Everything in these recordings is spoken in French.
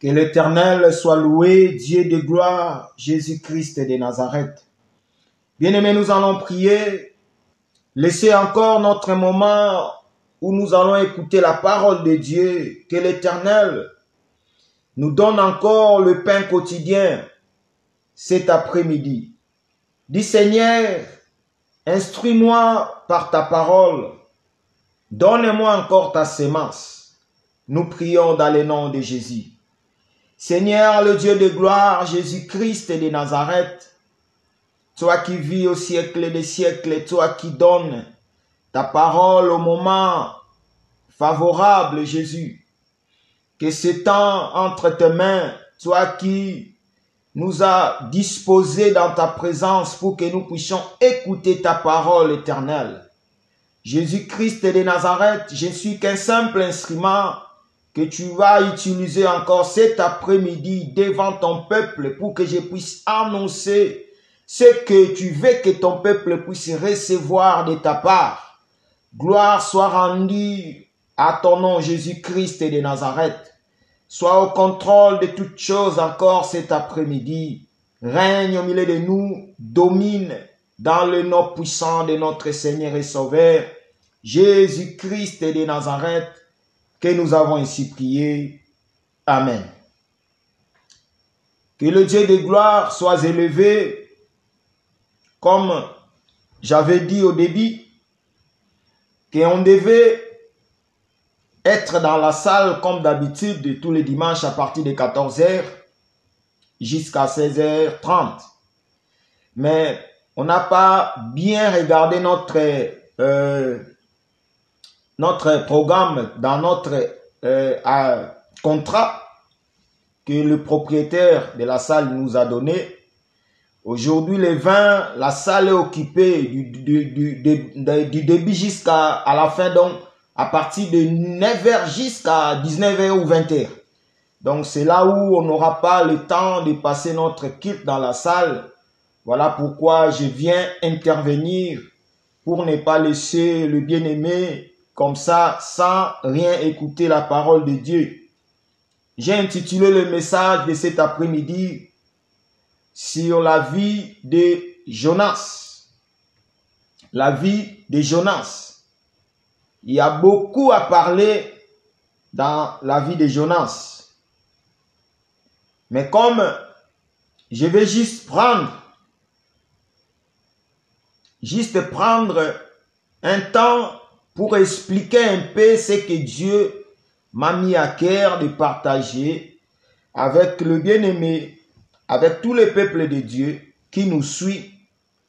Que l'Éternel soit loué, Dieu de gloire, Jésus-Christ de Nazareth. Bien-aimés, nous allons prier. Laissez encore notre moment où nous allons écouter la parole de Dieu. Que l'Éternel nous donne encore le pain quotidien cet après-midi. Dis Seigneur, instruis-moi par ta parole. Donne-moi encore ta sémence. Nous prions dans le nom de Jésus. Seigneur, le Dieu de gloire, Jésus-Christ de Nazareth, toi qui vis au siècle des siècles, toi qui donnes ta parole au moment favorable, Jésus. Que ce temps entre tes mains, toi qui nous as disposés dans ta présence pour que nous puissions écouter ta parole éternelle. Jésus-Christ de Nazareth, je suis qu'un simple instrument que tu vas utiliser encore cet après-midi devant ton peuple pour que je puisse annoncer ce que tu veux que ton peuple puisse recevoir de ta part. Gloire soit rendue à ton nom, Jésus-Christ de Nazareth. Sois au contrôle de toutes choses encore cet après-midi. Règne au milieu de nous, domine dans le nom puissant de notre Seigneur et Sauveur, Jésus-Christ de Nazareth, que nous avons ici prié. Amen. Que le Dieu de gloire soit élevé, comme j'avais dit au début, qu'on devait être dans la salle comme d'habitude tous les dimanches à partir de 14h jusqu'à 16h30. Mais on n'a pas bien regardé notre programme dans notre contrat que le propriétaire de la salle nous a donné. Aujourd'hui, le 20, la salle est occupée du début jusqu'à la fin, donc à partir de 9h jusqu'à 19h ou 20h. Donc c'est là où on n'aura pas le temps de passer notre culte dans la salle. Voilà pourquoi je viens intervenir pour ne pas laisser le bien-aimé comme ça, sans rien écouter la parole de Dieu. J'ai intitulé le message de cet après-midi sur la vie de Jonas. La vie de Jonas. Il y a beaucoup à parler dans la vie de Jonas. Mais comme je vais juste prendre un temps pour expliquer un peu ce que Dieu m'a mis à cœur de partager avec le bien-aimé, avec tous les peuples de Dieu qui nous suivent,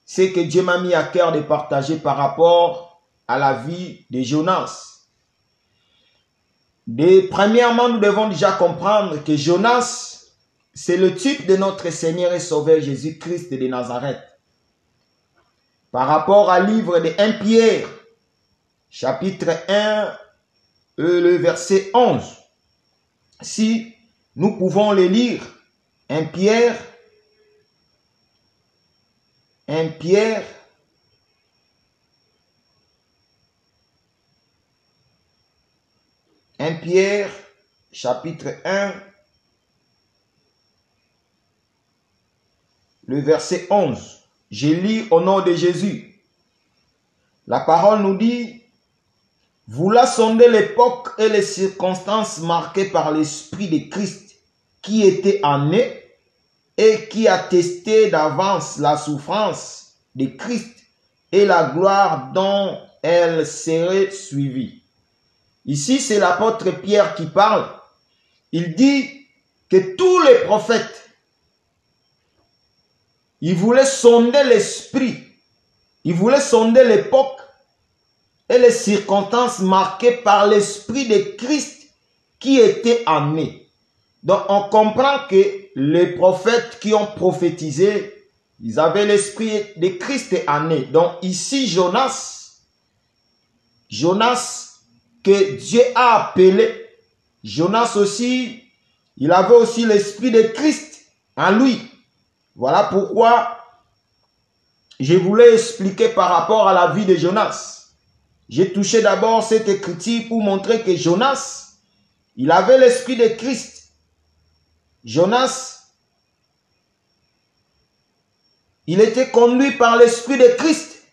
ce que Dieu m'a mis à cœur de partager par rapport à la vie de Jonas. Premièrement, nous devons déjà comprendre que Jonas, c'est le type de notre Seigneur et Sauveur Jésus-Christ de Nazareth. Par rapport au livre de 1 Pierre, chapitre 1, le verset 11. Si nous pouvons le lire, 1 Pierre, chapitre 1, le verset 11. Je lis au nom de Jésus. La parole nous dit: vous la sondez l'époque et les circonstances marquées par l'Esprit de Christ qui était en eux et qui a testé d'avance la souffrance de Christ et la gloire dont elle serait suivie. Ici, c'est l'apôtre Pierre qui parle. Il dit que tous les prophètes, ils voulaient sonder l'esprit, ils voulaient sonder l'époque et les circonstances marquées par l'Esprit de Christ qui était en eux. Donc on comprend que les prophètes qui ont prophétisé, ils avaient l'Esprit de Christ en eux. Donc ici Jonas que Dieu a appelé, Jonas aussi, il avait aussi l'Esprit de Christ en lui. Voilà pourquoi je voulais expliquer par rapport à la vie de Jonas. J'ai touché d'abord cette écriture pour montrer que Jonas, il avait l'Esprit de Christ. Jonas, il était conduit par l'Esprit de Christ.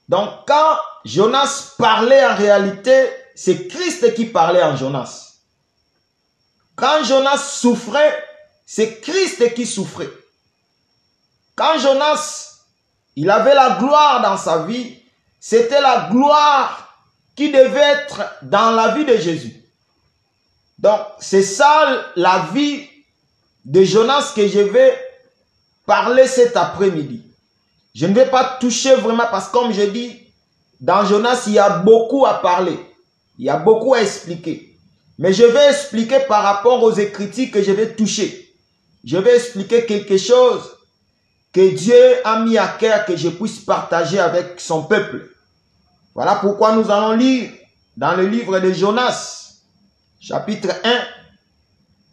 Donc quand Jonas parlait en réalité, c'est Christ qui parlait en Jonas. Quand Jonas souffrait, c'est Christ qui souffrait. Quand Jonas, il avait la gloire dans sa vie, c'était la gloire qui devait être dans la vie de Jésus. Donc, c'est ça la vie de Jonas que je vais parler cet après-midi. Je ne vais pas toucher vraiment parce que comme je dis, dans Jonas, il y a beaucoup à parler. Il y a beaucoup à expliquer. Mais je vais expliquer par rapport aux Écritures que je vais toucher. Je vais expliquer quelque chose que Dieu a mis à cœur que je puisse partager avec son peuple. Voilà pourquoi nous allons lire dans le livre de Jonas, chapitre 1.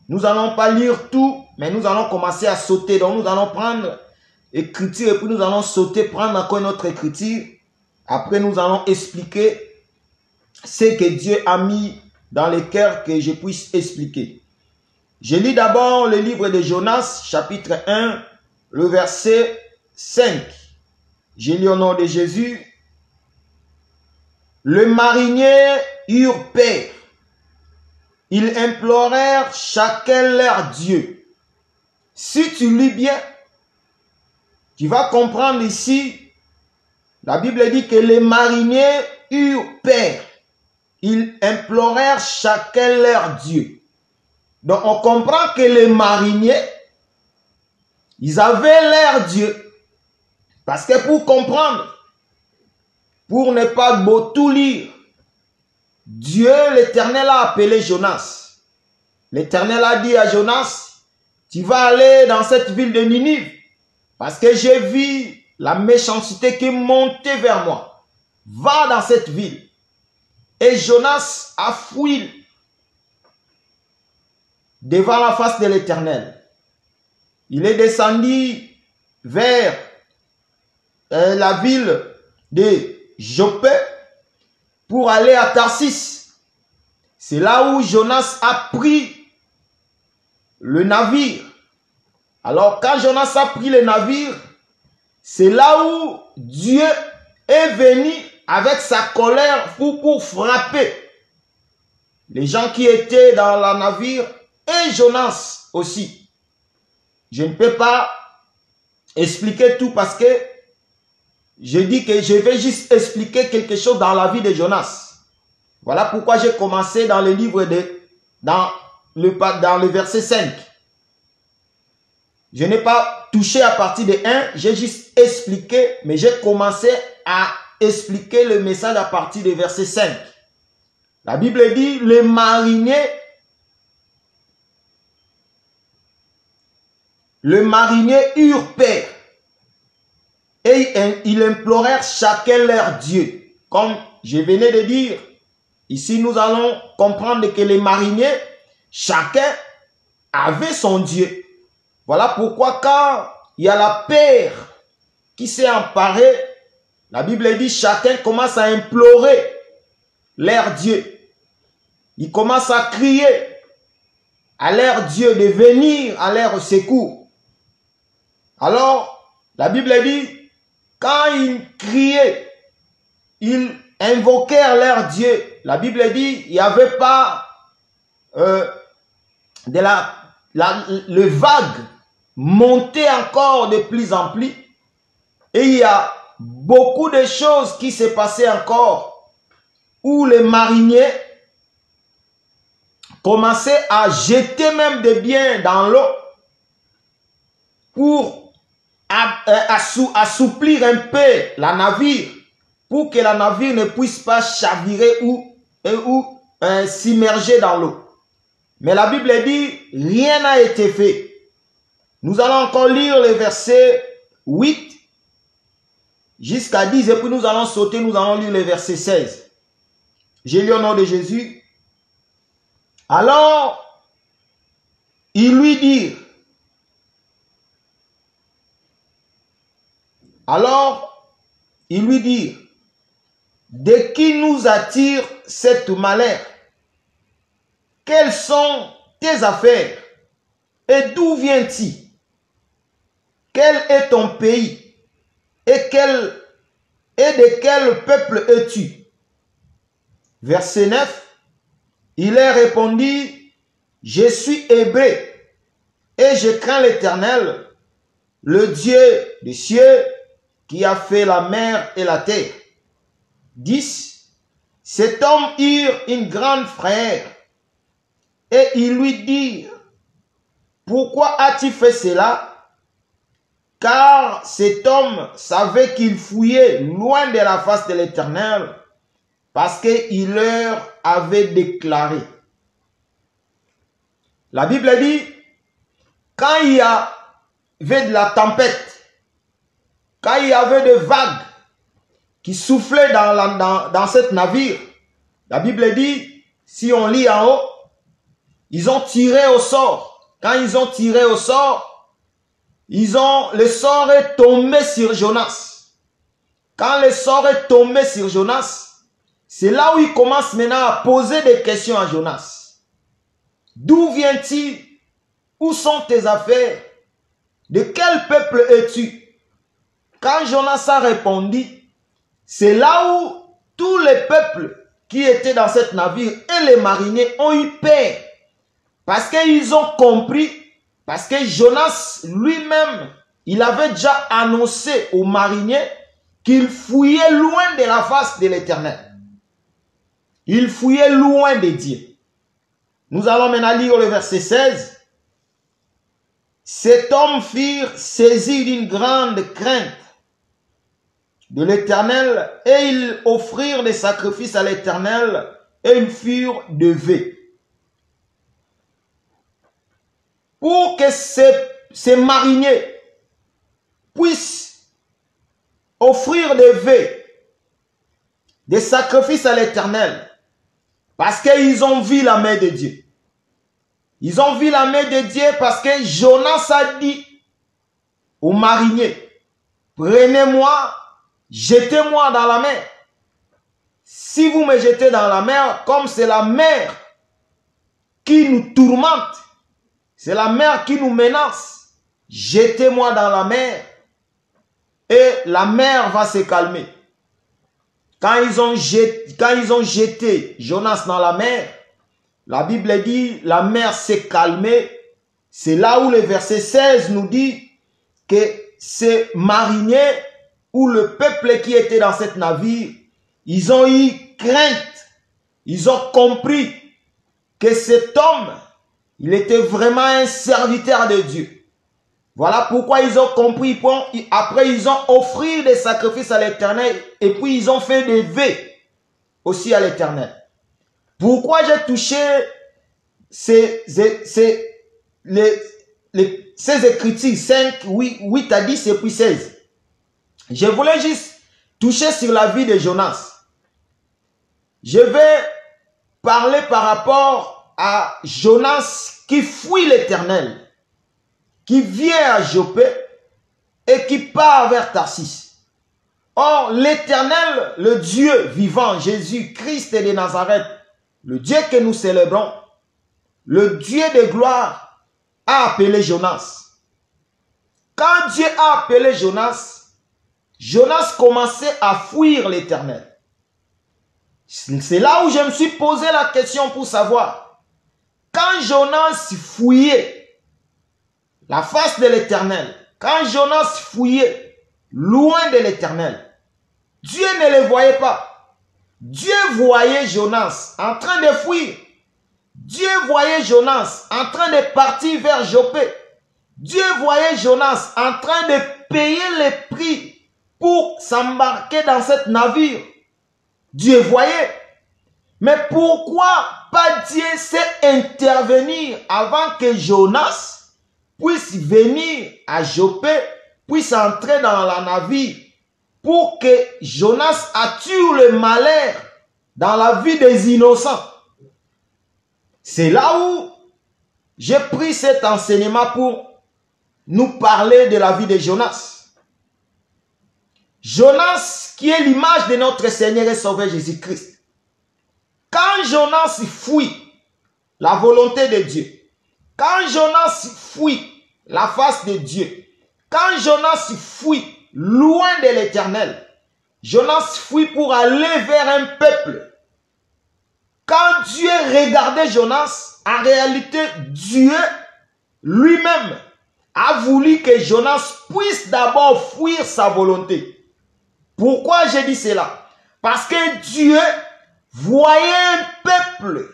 Nous n'allons pas lire tout, mais nous allons commencer à sauter. Donc nous allons prendre écriture et puis nous allons sauter, prendre encore une autre écriture. Après nous allons expliquer ce que Dieu a mis dans les cœurs que je puisse expliquer. Je lis d'abord le livre de Jonas, chapitre 1, le verset 5. Je lis au nom de Jésus. Le marinier eurent peur. Ils implorèrent chacun leur Dieu. Si tu lis bien, tu vas comprendre ici, la Bible dit que les mariniers eurent peur. Ils implorèrent chacun leur Dieu. Donc on comprend que les mariniers, ils avaient leur Dieu. Parce que pour comprendre, pour ne pas beau tout lire, Dieu, l'Éternel a appelé Jonas. L'Éternel a dit à Jonas, tu vas aller dans cette ville de Ninive, parce que j'ai vu la méchanceté qui montait vers moi. Va dans cette ville. Et Jonas a fui devant la face de l'Éternel. Il est descendu vers la ville de Joppé pour aller à Tarsis. C'est là où Jonas a pris le navire. Alors quand Jonas a pris le navire, c'est là où Dieu est venu avec sa colère pour frapper les gens qui étaient dans le navire et Jonas aussi. Je ne peux pas expliquer tout parce que je dis que je vais juste expliquer quelque chose dans la vie de Jonas. Voilà pourquoi j'ai commencé dans le livre dans le verset 5. Je n'ai pas touché à partir de 1, j'ai juste expliqué, mais j'ai commencé à expliquer le message à partir du verset 5. La Bible dit, les mariniers eurent peur et ils implorèrent chacun leur Dieu. Comme je venais de dire, ici nous allons comprendre que les mariniers, chacun avait son Dieu. Voilà pourquoi quand il y a la peur qui s'est emparée, la Bible dit chacun commence à implorer leur Dieu. Ils commencent à crier à leur Dieu de venir à leur secours. Alors, la Bible dit, quand ils criaient, ils invoquèrent leur Dieu. La Bible dit, il n'y avait pas le vague montait encore de plus en plus. Et il y a beaucoup de choses qui se passaient encore où les mariniers commençaient à jeter même des biens dans l'eau pour assouplir un peu la navire pour que la navire ne puisse pas chavirer ou s'immerger dans l'eau. Mais la Bible dit, rien n'a été fait. Nous allons encore lire le verset 8 jusqu'à 10 et puis nous allons sauter, nous allons lire le verset 16. J'ai lu au nom de Jésus. Alors, ils lui dirent, de qui nous attire cette malheur? Quelles sont tes affaires? et d'où viens-tu? Quel est ton pays? Et de quel peuple es-tu? Verset 9, il leur répondit, je suis hébreu et je crains l'Éternel, le Dieu des cieux qui a fait la mer et la terre. 10. Cet homme eut une grande frayeur et il lui dit, pourquoi as-tu fait cela? Car cet homme savait qu'il fouillait loin de la face de l'Éternel parce qu'il leur avait déclaré. La Bible dit, quand il y avait de la tempête, quand il y avait des vagues qui soufflaient dans cette navire, la Bible dit, si on lit en haut, ils ont tiré au sort. Quand ils ont tiré au sort, le sort est tombé sur Jonas. Quand le sort est tombé sur Jonas, c'est là où il commence maintenant à poser des questions à Jonas. D'où viens-tu? Où sont tes affaires? De quel peuple es-tu? Quand Jonas a répondu, c'est là où tous les peuples qui étaient dans cette navire et les mariniers ont eu peur. Parce qu'ils ont compris, parce que Jonas lui-même, il avait déjà annoncé aux mariniers qu'il fouillait loin de la face de l'Éternel. Il fouillait loin de Dieu. Nous allons maintenant lire le verset 16. Cet homme fut saisi d'une grande crainte de l'Éternel et ils offrirent des sacrifices à l'Éternel et ils furent devés. Pour que ces mariniers puissent offrir des vœux, des sacrifices à l'Éternel, parce qu'ils ont vu la main de Dieu. Ils ont vu la main de Dieu parce que Jonas a dit aux mariniers, prenez-moi, jetez-moi dans la mer. Si vous me jetez dans la mer, comme c'est la mer qui nous tourmente, c'est la mer qui nous menace, jetez-moi dans la mer et la mer va se calmer. Quand ils ont jeté Jonas dans la mer, la Bible dit, la mer s'est calmée. C'est là où le verset 16 nous dit que ces mariniers ou le peuple qui était dans cette navire, ils ont eu crainte. Ils ont compris que cet homme, il était vraiment un serviteur de Dieu. Voilà pourquoi ils ont compris. Après, ils ont offert des sacrifices à l'Éternel et puis ils ont fait des vœux aussi à l'Éternel. Pourquoi j'ai touché ces écritures 5, 8 à 10 et puis 16? Je voulais juste toucher sur la vie de Jonas. Je vais parler par rapport à Jonas qui fuit l'Éternel, qui vient à Joppé et qui part vers Tarsis. Or, l'Éternel, le Dieu vivant, Jésus-Christ de Nazareth, le Dieu que nous célébrons, le Dieu de gloire, a appelé Jonas. Quand Dieu a appelé Jonas, Jonas commençait à fuir l'Éternel. C'est là où je me suis posé la question pour savoir, quand Jonas fouillait la face de l'Éternel, quand Jonas fouillait loin de l'Éternel, Dieu ne le voyait pas. Dieu voyait Jonas en train de fuir. Dieu voyait Jonas en train de partir vers Joppé. Dieu voyait Jonas en train de payer les prix pour s'embarquer dans cette navire. Dieu voyait. Mais pourquoi pas Dieu sait intervenir avant que Jonas puisse venir à Joppé, puisse entrer dans la navire pour que Jonas attire le malheur dans la vie des innocents? C'est là où j'ai pris cet enseignement pour nous parler de la vie de Jonas. Jonas qui est l'image de notre Seigneur et Sauveur Jésus-Christ. Quand Jonas fuit la volonté de Dieu, Quand Jonas fuit la face de Dieu, quand Jonas fuit loin de l'Éternel, Jonas fuit pour aller vers un peuple. Quand Dieu regardait Jonas, en réalité, Dieu lui-même a voulu que Jonas puisse d'abord fuir sa volonté. Pourquoi j'ai dit cela? Parce que Dieu voyait un peuple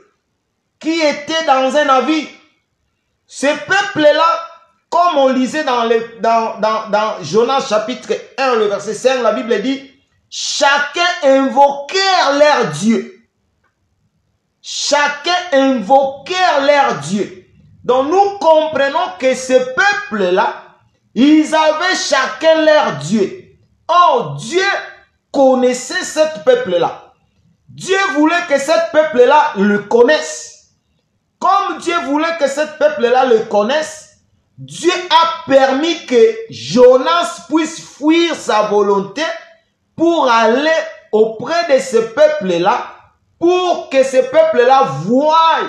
qui était dans un navire. Ce peuple-là, comme on lisait dans Jonas chapitre 1, le verset 5, la Bible dit, chacun invoquèrent leur Dieu. Chacun invoquèrent leur Dieu. Donc nous comprenons que ce peuple-là, ils avaient chacun leur Dieu. Or, Dieu connaissait ce peuple-là. Dieu voulait que ce peuple-là le connaisse. Comme Dieu voulait que ce peuple-là le connaisse, Dieu a permis que Jonas puisse fuir sa volonté pour aller auprès de ce peuple-là, pour que ce peuple-là voie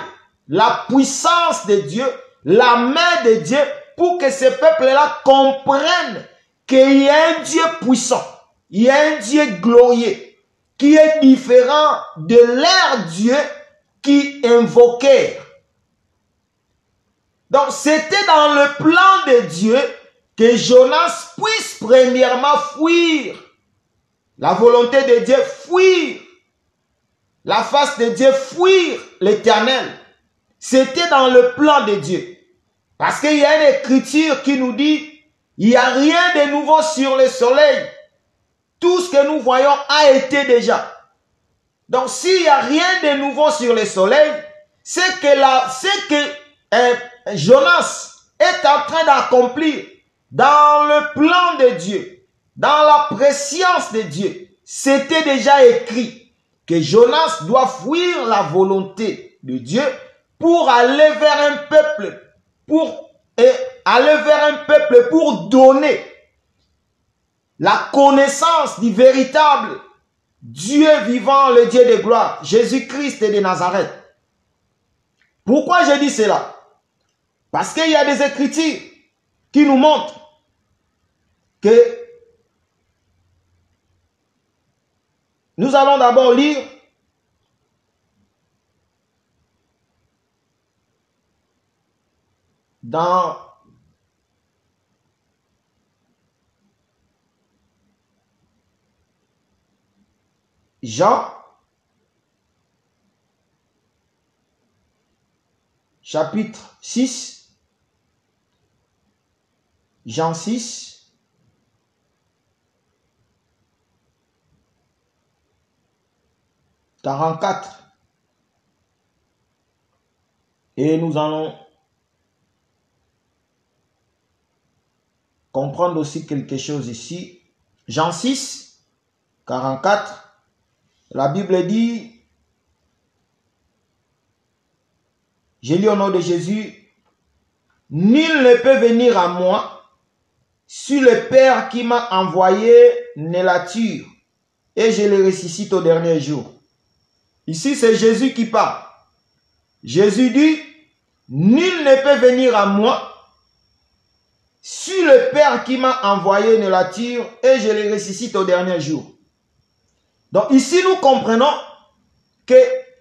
la puissance de Dieu, la main de Dieu, pour que ce peuple-là comprenne qu'il y a un Dieu puissant, il y a un Dieu glorieux, qui est différent de leur Dieu qui invoquèrent. Donc c'était dans le plan de Dieu que Jonas puisse premièrement fuir la volonté de Dieu, fuir la face de Dieu, fuir l'Éternel. C'était dans le plan de Dieu. Parce qu'il y a une écriture qui nous dit, il n'y a rien de nouveau sur le soleil. Tout ce que nous voyons a été déjà. Donc s'il n'y a rien de nouveau sur le soleil, c'est que Jonas est en train d'accomplir dans le plan de Dieu, dans la préscience de Dieu. C'était déjà écrit que Jonas doit fuir la volonté de Dieu pour aller vers un peuple, pour donner la connaissance du véritable Dieu vivant, le Dieu de gloire, Jésus-Christ de Nazareth. Pourquoi je dis cela? Parce qu'il y a des écritures qui nous montrent que nous allons d'abord lire dans Jean chapitre 6, Jean 6, « 44. Et nous allons comprendre aussi quelque chose ici. Jean 6, 44. La Bible dit, je lis au nom de Jésus, « Nul ne peut venir à moi si le Père qui m'a envoyé ne l'attire, et je le ressuscite au dernier jour. » Ici, c'est Jésus qui parle. Jésus dit, « Nul ne peut venir à moi si le Père qui m'a envoyé ne l'attire, et je le ressuscite au dernier jour. » Donc ici, nous comprenons que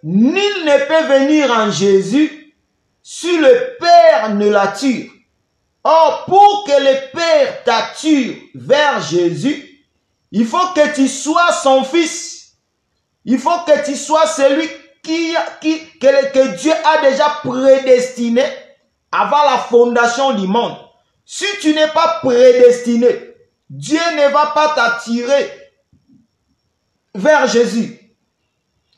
nul ne peut venir en Jésus si le Père ne l'attire. Or, pour que le Père t'attire vers Jésus, il faut que tu sois son fils. Il faut que tu sois celui que Dieu a déjà prédestiné avant la fondation du monde. Si tu n'es pas prédestiné, Dieu ne va pas t'attirer vers Jésus.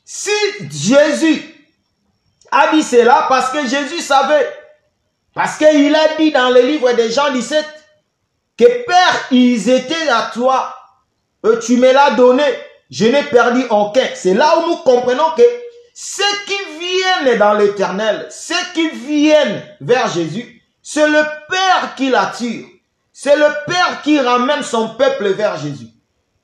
Si Jésus a dit cela, parce que Jésus savait, parce qu'il a dit dans le livre de Jean 17, que Père, ils étaient à toi, tu me l'as donné, je n'ai perdu aucun. C'est là où nous comprenons que ceux qui viennent dans l'Éternel, ceux qui viennent vers Jésus, c'est le Père qui l'attire. C'est le Père qui ramène son peuple vers Jésus.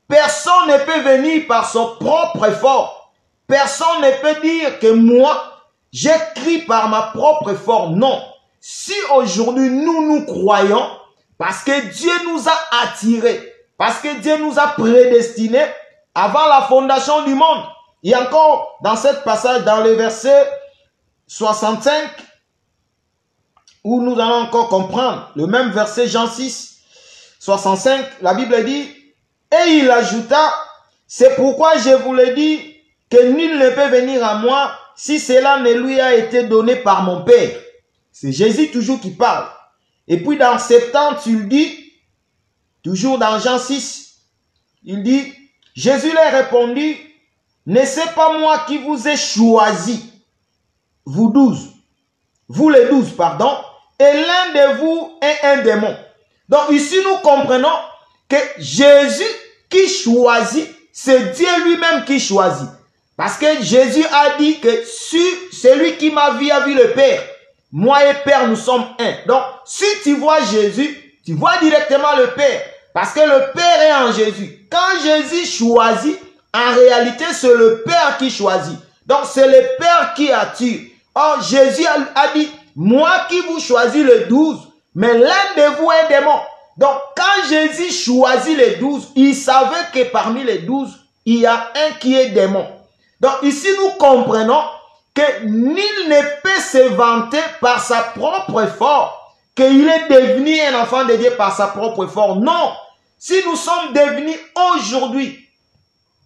Personne ne peut venir par son propre effort. Personne ne peut dire que moi, j'écris par ma propre effort. Non. si aujourd'hui nous croyons, parce que Dieu nous a attirés, parce que Dieu nous a prédestinés avant la fondation du monde. Et encore dans cette passage, dans le verset 65, où nous allons encore comprendre, le même verset Jean 6, 65, la Bible dit, et il ajouta, c'est pourquoi je vous le dis, que nul ne peut venir à moi si cela ne lui a été donné par mon Père. C'est Jésus toujours qui parle. Et puis dans 70, il dit, toujours dans Jean 6, il dit, Jésus leur répondit, n'est-ce pas moi qui vous ai choisi, vous 12, vous les 12, pardon, et l'un de vous est un démon. Donc ici nous comprenons que Jésus qui choisit, c'est Dieu lui-même qui choisit. Parce que Jésus a dit que celui qui m'a vu a vu le Père. Moi et Père, nous sommes un. Donc, si tu vois Jésus, tu vois directement le Père. Parce que le Père est en Jésus. Quand Jésus choisit, en réalité, c'est le Père qui choisit. Donc, c'est le Père qui attire. Or, Jésus a dit, moi qui vous choisis les 12, mais l'un de vous est démon. Donc, quand Jésus choisit les 12, il savait que parmi les 12, il y a un qui est démon. Donc ici nous comprenons que nul ne peut se vanter par sa propre force, qu'il est devenu un enfant de Dieu par sa propre force. Non, si nous sommes devenus aujourd'hui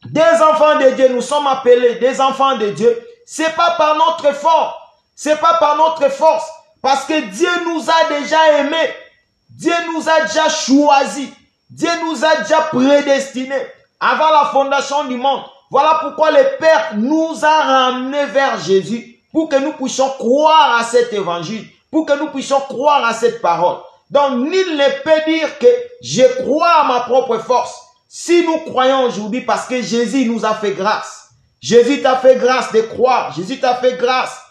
des enfants de Dieu, nous sommes appelés des enfants de Dieu, c'est pas par notre force, c'est pas par notre force, parce que Dieu nous a déjà aimés, Dieu nous a déjà choisis, Dieu nous a déjà prédestinés avant la fondation du monde. Voilà pourquoi le Père nous a ramenés vers Jésus pour que nous puissions croire à cet évangile, pour que nous puissions croire à cette parole. Donc, nul ne peut dire que je crois à ma propre force. Si nous croyons aujourd'hui parce que Jésus nous a fait grâce, Jésus t'a fait grâce de croire, Jésus t'a fait grâce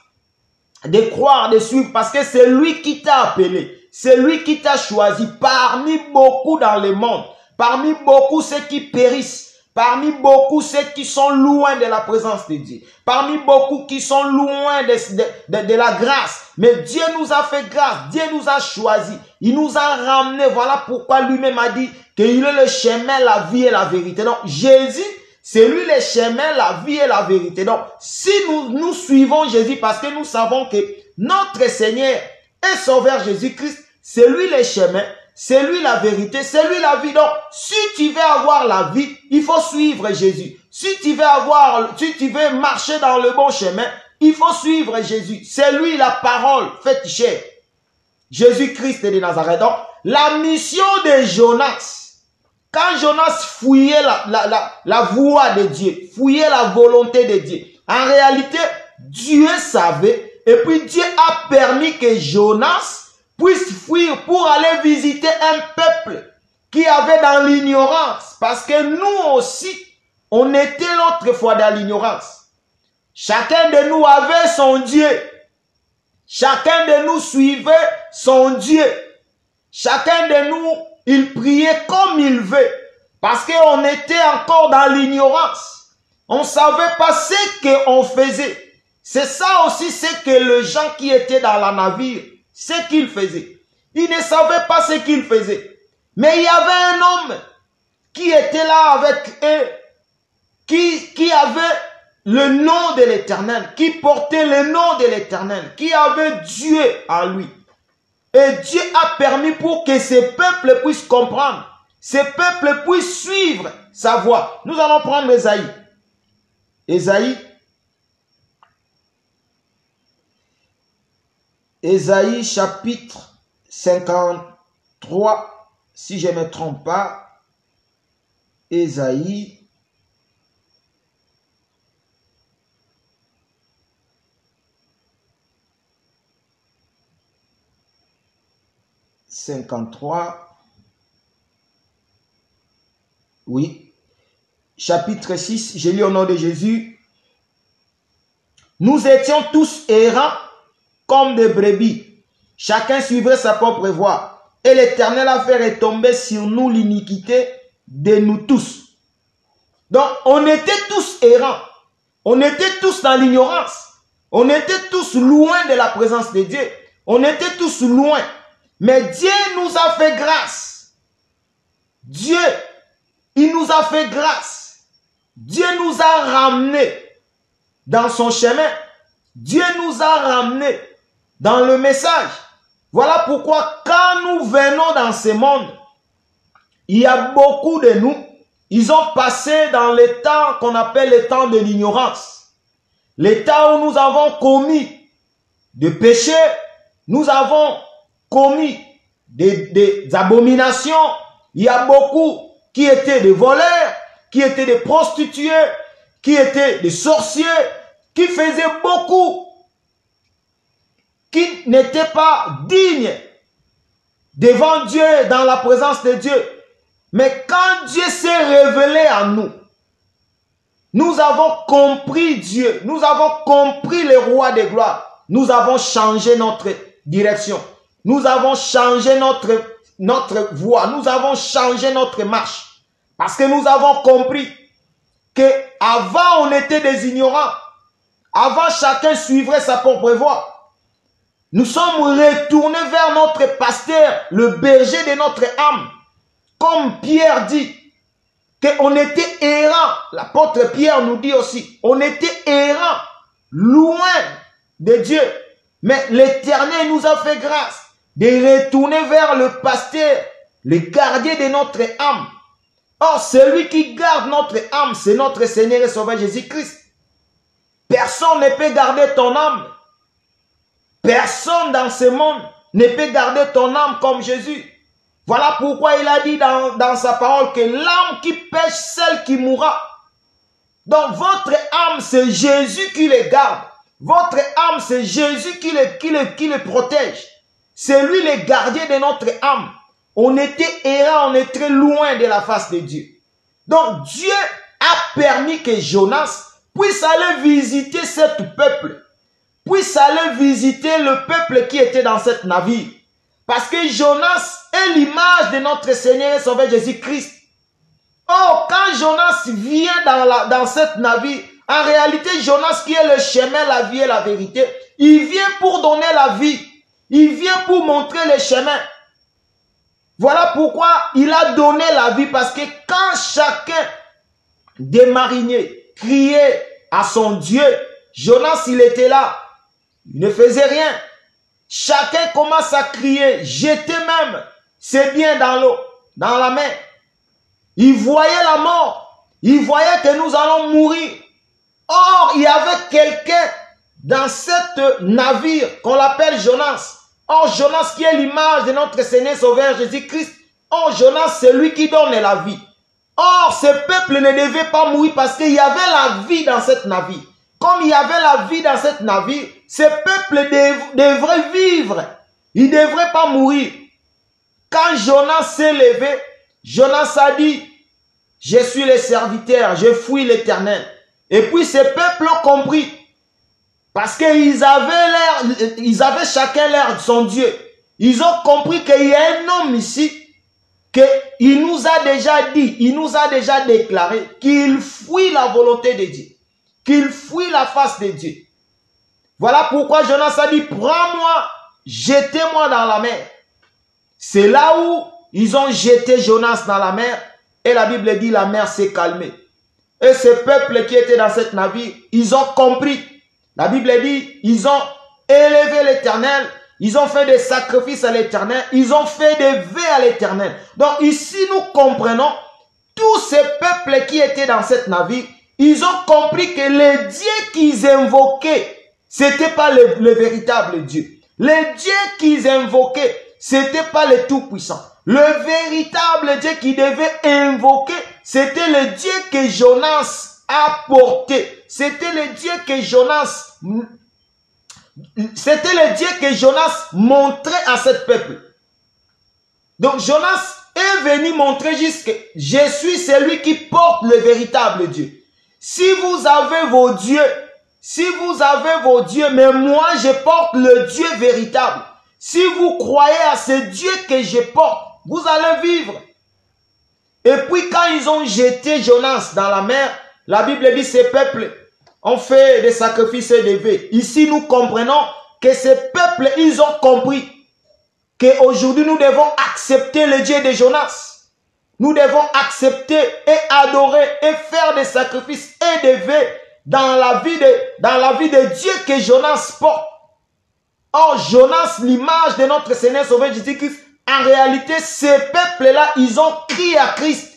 de croire, de suivre, parce que c'est lui qui t'a appelé, c'est lui qui t'a choisi parmi beaucoup dans le monde, parmi beaucoup ceux qui périssent. Parmi beaucoup ceux qui sont loin de la présence de Dieu. Parmi beaucoup qui sont loin de la grâce. Mais Dieu nous a fait grâce. Dieu nous a choisi. Il nous a ramenés. Voilà pourquoi lui-même a dit qu'il est le chemin, la vie et la vérité. Donc Jésus, c'est lui le chemin, la vie et la vérité. Donc si nous suivons Jésus parce que nous savons que notre Seigneur et Sauveur Jésus-Christ, c'est lui le chemin. C'est lui la vérité, c'est lui la vie. Donc, si tu veux avoir la vie, il faut suivre Jésus. Si tu veux marcher dans le bon chemin, il faut suivre Jésus. C'est lui la parole faite chair. Jésus-Christ de Nazareth. Donc, la mission de Jonas, quand Jonas fouillait la voie de Dieu, fouillait la volonté de Dieu, en réalité, Dieu savait, et puis Dieu a permis que Jonas puisse fuir pour aller visiter un peuple qui avait dans l'ignorance. Parce que nous aussi, on était autrefois dans l'ignorance. Chacun de nous avait son Dieu. Chacun de nous suivait son Dieu. Chacun de nous, il priait comme il veut. Parce qu'on était encore dans l'ignorance. On ne savait pas ce qu'on faisait. C'est ça aussi ce que les gens qui étaient dans la navire, ce qu'ils faisaient. Ils ne savaient pas ce qu'ils faisaient. Mais il y avait un homme qui était là avec eux, qui avait le nom de l'Éternel, qui portait le nom de l'Éternel, qui avait Dieu en lui. Et Dieu a permis pour que ce peuple puisse comprendre, ce peuple puisse suivre sa voie. Nous allons prendre Ésaïe. Ésaïe chapitre 53, si je ne me trompe pas. Ésaïe oui, chapitre 6, je lis au nom de Jésus. Nous étions tous errants comme des brebis. Chacun suivait sa propre voie. Et l'Éternel a fait retomber sur nous l'iniquité de nous tous. Donc, on était tous errants. On était tous dans l'ignorance. On était tous loin de la présence de Dieu. On était tous loin. Mais Dieu nous a fait grâce. Dieu, il nous a fait grâce. Dieu nous a ramenés dans son chemin. Dieu nous a ramenés dans le message. Voilà pourquoi quand nous venons dans ce monde, il y a beaucoup de nous, ils ont passé dans les temps qu'on appelle les temps de l'ignorance. Les temps où nous avons commis des péchés, nous avons commis des abominations. Il y a beaucoup qui étaient des voleurs, qui étaient des prostituées, qui étaient des sorciers, qui faisaient beaucoup, qui n'étaient pas dignes devant Dieu, dans la présence de Dieu. Mais quand Dieu s'est révélé à nous, nous avons compris Dieu, nous avons compris le roi de gloire, nous avons changé notre direction, nous avons changé notre voie, nous avons changé notre marche. Parce que nous avons compris qu'avant on était des ignorants, avant chacun suivrait sa propre voie. Nous sommes retournés vers notre pasteur, le berger de notre âme. Comme Pierre dit, qu'on était errant. L'apôtre Pierre nous dit aussi, on était errant, loin de Dieu. Mais l'Éternel nous a fait grâce de retourner vers le pasteur, le gardien de notre âme. Or, celui qui garde notre âme, c'est notre Seigneur et Sauveur Jésus-Christ. Personne ne peut garder ton âme. Personne dans ce monde ne peut garder ton âme comme Jésus. Voilà pourquoi il a dit dans sa parole que l'âme qui pêche, celle qui mourra. Donc votre âme, c'est Jésus qui les garde. Votre âme, c'est Jésus qui les protège. C'est lui le gardien de notre âme. On était errant, on était loin de la face de Dieu. Donc Dieu a permis que Jonas puisse aller visiter ce peuple. Puisse aller visiter le peuple qui était dans cette navire. Parce que Jonas est l'image de notre Seigneur et Sauveur Jésus-Christ. Or, quand Jonas vient dans cette navire, en réalité, Jonas qui est le chemin, la vie et la vérité, il vient pour donner la vie. Il vient pour montrer le chemin. Voilà pourquoi il a donné la vie. Parce que quand chacun des mariniers criait à son Dieu, Jonas, il était là. Il ne faisait rien. Chacun commence à crier, jeter même ses biens dans l'eau, dans la mer. Il voyait la mort. Il voyait que nous allons mourir. Or, il y avait quelqu'un dans cette navire qu'on l'appelle Jonas. Or, Jonas qui est l'image de notre Seigneur Sauveur Jésus-Christ. Or, Jonas, c'est lui qui donne la vie. Or, ce peuple ne devait pas mourir parce qu'il y avait la vie dans cette navire. Comme il y avait la vie dans cette navire, ce peuple devrait vivre. Il ne devrait pas mourir. Quand Jonas s'est levé, Jonas a dit, je suis le serviteur, je fuis l'Éternel. Et puis ce peuple a compris. Parce qu'ils avaient chacun l'air de son Dieu. Ils ont compris qu'il y a un homme ici, qu'il nous a déjà dit, il nous a déjà déclaré qu'il fuit la volonté de Dieu. Qu'il fuit la face de Dieu. Voilà pourquoi Jonas a dit, prends-moi, jetez-moi dans la mer. C'est là où ils ont jeté Jonas dans la mer. Et la Bible dit, la mer s'est calmée. Et ce peuple qui était dans cette navire, ils ont compris. La Bible dit, ils ont élevé l'Éternel. Ils ont fait des sacrifices à l'Éternel. Ils ont fait des vœux à l'Éternel. Donc ici, nous comprenons tous ces peuples qui étaient dans cette navire. Ils ont compris que le Dieu qu'ils invoquaient, c'était pas le véritable Dieu. Le Dieu qu'ils invoquaient, c'était pas le Tout-Puissant. Le véritable Dieu qu'ils devaient invoquer, c'était le Dieu que Jonas a porté. C'était le Dieu que Jonas montrait à ce peuple. Donc Jonas est venu montrer juste que je suis celui qui porte le véritable Dieu. Si vous avez vos dieux, mais moi je porte le Dieu véritable. Si vous croyez à ce Dieu que je porte, vous allez vivre. Et puis quand ils ont jeté Jonas dans la mer, la Bible dit ces peuples ont fait des sacrifices et des vœux. Ici nous comprenons que ces peuples, ils ont compris qu'aujourd'hui nous devons accepter le Dieu de Jonas. Nous devons accepter et adorer et faire des sacrifices et des vœux dans la vie de Dieu que Jonas porte. Or, Jonas, l'image de notre Seigneur Sauveur Jésus-Christ, en réalité, ces peuples-là, ils ont crié à Christ.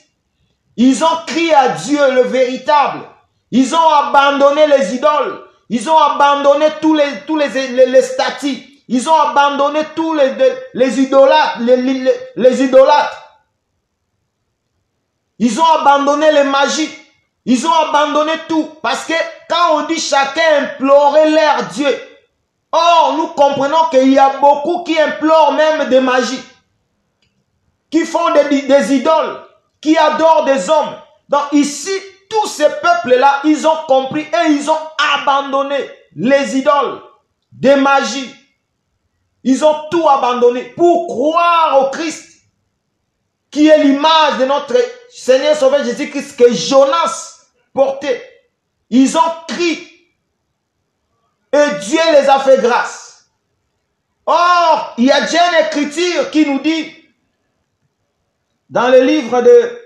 Ils ont crié à Dieu, le véritable. Ils ont abandonné les idoles. Ils ont abandonné tous les statues. Ils ont abandonné tous les idolâtres. Les idolâtres. Ils ont abandonné les magies. Ils ont abandonné tout. Parce que quand on dit chacun implorait leur Dieu, or nous comprenons qu'il y a beaucoup qui implorent même des magies, qui font des idoles, qui adorent des hommes. Donc ici, tous ces peuples-là, ils ont compris et ils ont abandonné les idoles, des magies. Ils ont tout abandonné pour croire au Christ, qui est l'image de notre Seigneur Sauveur Jésus-Christ que Jonas portait. Ils ont crié et Dieu les a fait grâce. Or, il y a déjà une écriture qui nous dit dans le livre de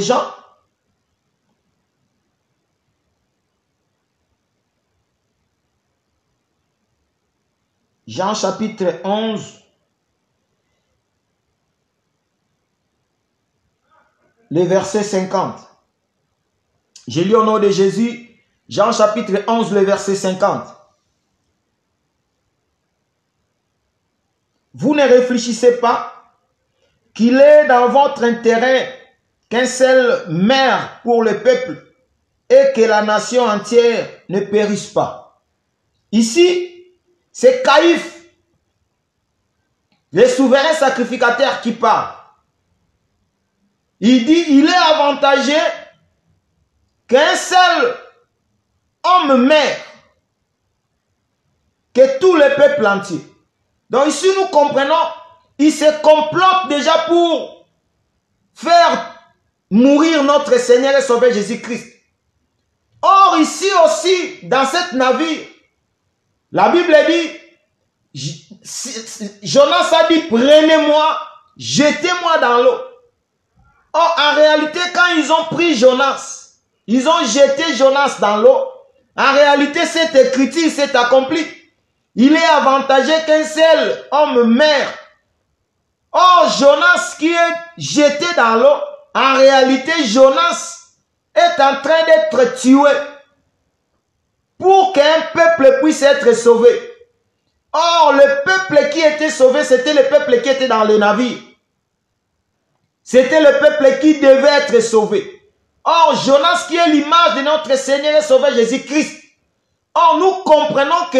Jean, Jean chapitre 11, le verset 50. Je lis au nom de Jésus, Jean chapitre 11, le verset 50. Vous ne réfléchissez pas qu'il est dans votre intérêt qu'un seul maire pour le peuple et que la nation entière ne périsse pas. Ici, c'est Caïphe, le souverain sacrificateur qui parle. Il dit, il est avantagé qu'un seul homme meure que tout le peuple entier. Donc ici nous comprenons, il se complote déjà pour faire mourir notre Seigneur et Sauveur Jésus-Christ. Or ici aussi, dans cette navire, la Bible dit, Jonas a dit, prenez-moi, jetez-moi dans l'eau. Or, en réalité, quand ils ont pris Jonas, ils ont jeté Jonas dans l'eau. En réalité, cette écriture s'est accomplie. Il est avantagé qu'un seul homme meure. Or, Jonas qui est jeté dans l'eau, en réalité, Jonas est en train d'être tué pour qu'un peuple puisse être sauvé. Or, le peuple qui était sauvé, c'était le peuple qui était dans le navire. C'était le peuple qui devait être sauvé. Or, Jonas qui est l'image de notre Seigneur et Sauveur Jésus-Christ. Or, nous comprenons que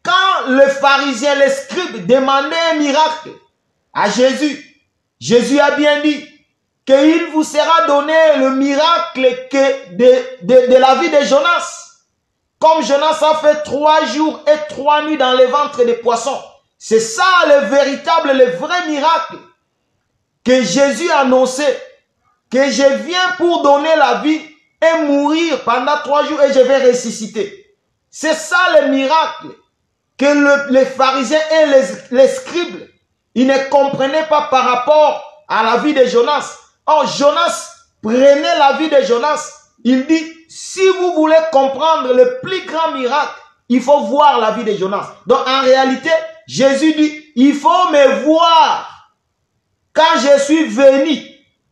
quand le pharisien, les scribes demandaient un miracle à Jésus, Jésus a bien dit qu'il vous sera donné le miracle de la vie de Jonas. Comme Jonas a fait 3 jours et 3 nuits dans le ventre des poissons. C'est ça le véritable, le vrai miracle que Jésus a annoncé. Que je viens pour donner la vie et mourir pendant 3 jours et je vais ressusciter. C'est ça le miracle que les pharisiens et les scribes, ils ne comprenaient pas par rapport à la vie de Jonas. Or, Jonas, prenez la vie de Jonas. Il dit, si vous voulez comprendre le plus grand miracle, il faut voir la vie de Jonas. Donc, en réalité, Jésus dit, il faut me voir quand je suis venu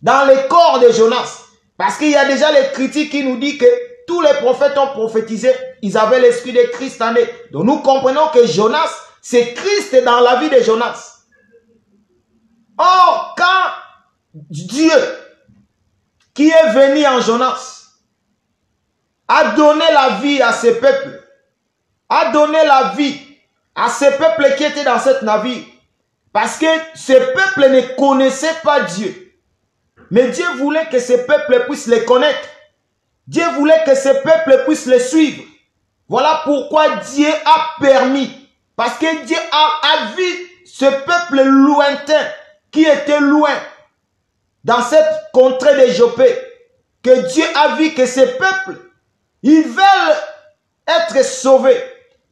dans le corps de Jonas. Parce qu'il y a déjà les critiques qui nous disent que tous les prophètes ont prophétisé, ils avaient l'esprit de Christ en eux. Donc, nous comprenons que Jonas, c'est Christ dans la vie de Jonas. Or, quand Dieu, qui est venu en Jonas, a donné la vie à ce peuple, a donné la vie à ce peuple qui était dans cette navire, parce que ce peuple ne connaissait pas Dieu. Mais Dieu voulait que ce peuple puisse le connaître. Dieu voulait que ce peuple puisse le suivre. Voilà pourquoi Dieu a permis, parce que Dieu a vu ce peuple lointain qui était loin dans cette contrée de Joppé, que Dieu a vu que ces peuples, ils veulent être sauvés,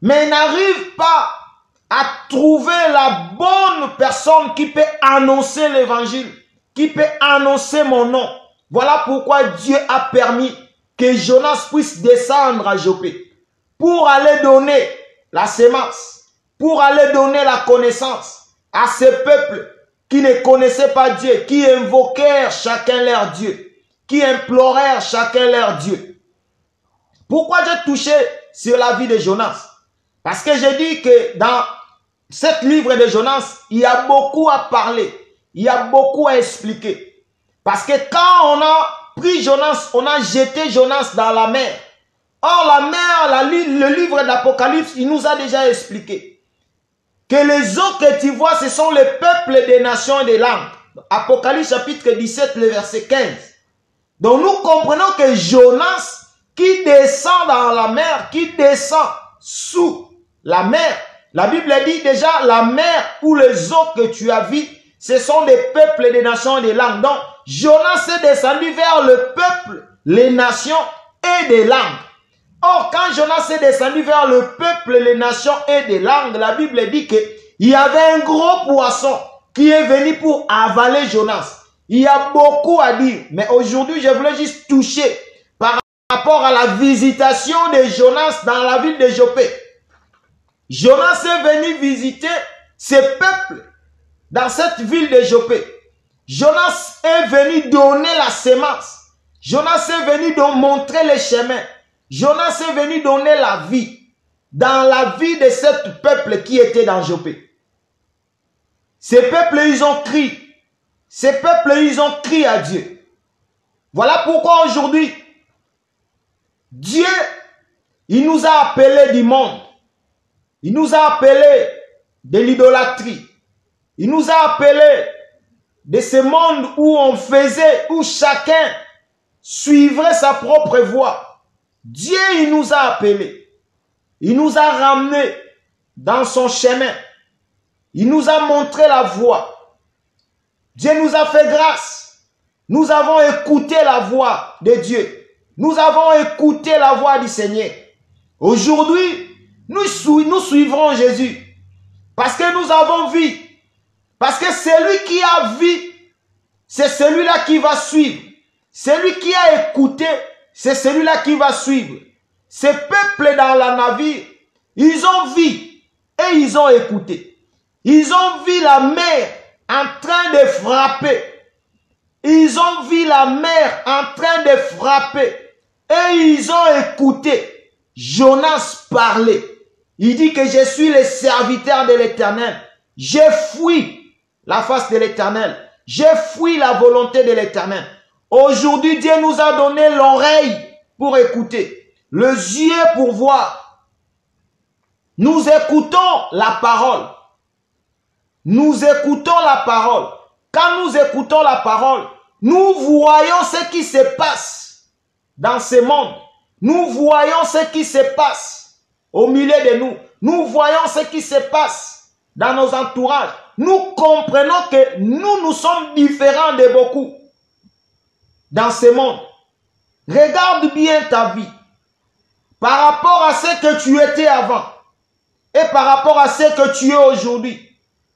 mais n'arrivent pas à trouver la bonne personne qui peut annoncer l'évangile, qui peut annoncer mon nom. Voilà pourquoi Dieu a permis que Jonas puisse descendre à Joppé pour aller donner la sémence, pour aller donner la connaissance à ces peuples qui ne connaissaient pas Dieu, qui invoquèrent chacun leur Dieu, qui implorèrent chacun leur Dieu. Pourquoi j'ai touché sur la vie de Jonas? Parce que j'ai dit que dans ce livre de Jonas, il y a beaucoup à parler, il y a beaucoup à expliquer. Parce que quand on a pris Jonas, on a jeté Jonas dans la mer. Or la mer, le livre d'Apocalypse, il nous a déjà expliqué que les eaux que tu vois, ce sont les peuples des nations et des langues. Apocalypse chapitre 17, le verset 15. Donc nous comprenons que Jonas, qui descend dans la mer, qui descend sous la mer, la Bible dit déjà la mer ou les eaux que tu as vues, ce sont des peuples des nations et des langues. Donc Jonas est descendu vers le peuple, les nations et des langues. Or, quand Jonas est descendu vers le peuple, les nations et des langues, la Bible dit qu'il y avait un gros poisson qui est venu pour avaler Jonas. Il y a beaucoup à dire, mais aujourd'hui, je voulais juste toucher par rapport à la visitation de Jonas dans la ville de Joppé. Jonas est venu visiter ces peuples dans cette ville de Joppé. Jonas est venu donner la sémence. Jonas est venu montrer les chemins. Jonas est venu donner la vie dans la vie de ce peuple qui était dans Joppé. Ces peuples, ils ont crié. Ces peuples, ils ont crié à Dieu. Voilà pourquoi aujourd'hui, Dieu, il nous a appelés du monde. Il nous a appelés de l'idolâtrie. Il nous a appelés de ce monde où on faisait, où chacun suivrait sa propre voie. Dieu, il nous a appelés. Il nous a ramenés dans son chemin. Il nous a montré la voie. Dieu nous a fait grâce. Nous avons écouté la voix de Dieu. Nous avons écouté la voix du Seigneur. Aujourd'hui, nous suivrons Jésus. Parce que nous avons vu. Parce que celui qui a vu, c'est celui-là qui va suivre. Celui qui a écouté, c'est celui-là qui va suivre. Ces peuples dans la navire, ils ont vu et ils ont écouté. Ils ont vu la mer en train de frapper. Ils ont vu la mer en train de frapper. Et ils ont écouté Jonas parler. Il dit que je suis le serviteur de l'Éternel. J'ai fui la face de l'Éternel. J'ai fui la volonté de l'Éternel. Aujourd'hui, Dieu nous a donné l'oreille pour écouter, les yeux pour voir. Nous écoutons la parole. Nous écoutons la parole. Quand nous écoutons la parole, nous voyons ce qui se passe dans ce monde. Nous voyons ce qui se passe au milieu de nous. Nous voyons ce qui se passe dans nos entourages. Nous comprenons que nous sommes différents de beaucoup dans ce monde. Regarde bien ta vie par rapport à ce que tu étais avant et par rapport à ce que tu es aujourd'hui.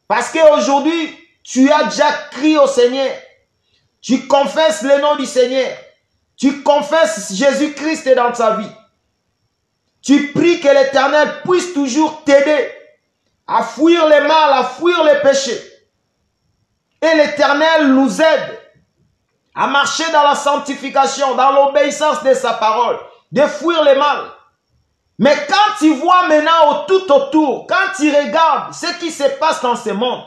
Parce qu'aujourd'hui, tu as déjà crié au Seigneur. Tu confesses le nom du Seigneur. Tu confesses Jésus-Christ dans ta vie. Tu pries que l'Éternel puisse toujours t'aider à fuir le mal, à fuir les péchés. Et l'Éternel nous aide à marcher dans la sanctification, dans l'obéissance de sa parole, de fuir le mal. Mais quand tu vois maintenant tout autour, quand tu regardes ce qui se passe dans ce monde,